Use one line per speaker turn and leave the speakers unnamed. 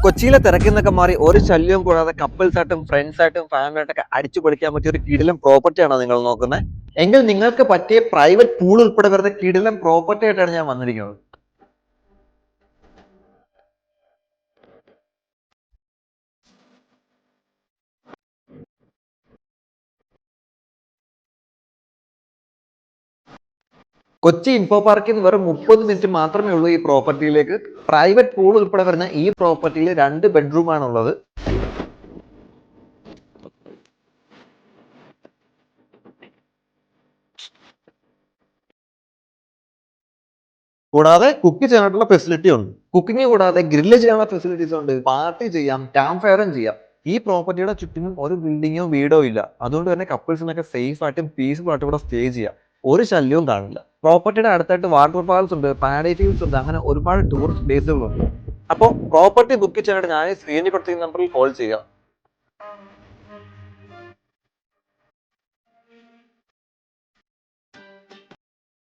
കൊച്ചിയിലെ തിരക്കിന്നൊക്കെ മാറി ഒരു ശല്യവും കൂടാതെ കപ്പിൾസ് ആയിട്ടും ഫ്രണ്ട്സ് ആയിട്ടും ഫാമിലി ആയിട്ടൊക്കെ അടിച്ചു പൊളിക്കാൻ പറ്റിയ ഒരു കിടിലം പ്രോപ്പർട്ടി ആണോ നിങ്ങൾ നോക്കുന്നത്? എങ്കിൽ നിങ്ങൾക്ക് പറ്റിയ പ്രൈവറ്റ് പൂൾ ഉൾപ്പെടെ വരുന്ന കിടിലം പ്രോപ്പർട്ടി ആയിട്ടാണ് ഞാൻ വന്നിരിക്കുന്നത്. കൊച്ചി ഇൻഫോ പാർക്കിൽ നിന്ന് വെറും 30 മിനിറ്റ് മാത്രമേ ഉള്ളൂ ഈ പ്രോപ്പർട്ടിയിലേക്ക്. പ്രൈവറ്റ് പൂൾ ഉൾപ്പെടെ വരുന്ന ഈ പ്രോപ്പർട്ടിയിൽ 2 ബെഡ്റൂം ആണുള്ളത്. കൂടാതെ കുക്ക് ചെയ്യാനുള്ള ഫെസിലിറ്റി ഉണ്ട്. കുക്കിംഗ് കൂടാതെ ഗ്രില്ല് ചെയ്യാനുള്ള ഫെസിലിറ്റീസ് ഉണ്ട്. പാർട്ടി ചെയ്യാം, ക്യാമ്പ് ഫയറും ചെയ്യാം. ഈ പ്രോപ്പർട്ടിയുടെ ചുറ്റിനും ഒരു ബിൽഡിങ്ങോ വീടോ ഇല്ല. അതുകൊണ്ട് തന്നെ കപ്പിൾസിനൊക്കെ സേഫ് ആയിട്ടും പീസ്ഫുൾ ആയിട്ടും ഇവിടെ സ്റ്റേ ചെയ്യാം. ഒരു ശല്യവും കാണില്ല. പ്രോപ്പർട്ടിയുടെ അടുത്തായിട്ട് വാട്ടർഫാൾസ് ഉണ്ട്, പാരഡൈസ് ഉണ്ട്, അങ്ങനെ ഒരുപാട് ടൂറിസ്റ്റ് പ്ലേസുകളുണ്ട്. അപ്പോൾ പ്രോപ്പർട്ടി ബുക്ക് ചെയ്യാനായിട്ട് ഞാൻ സ്ക്രീനിൽ കൊടുത്തിരിക്കുന്ന നമ്പറിൽ കോൾ ചെയ്യുക.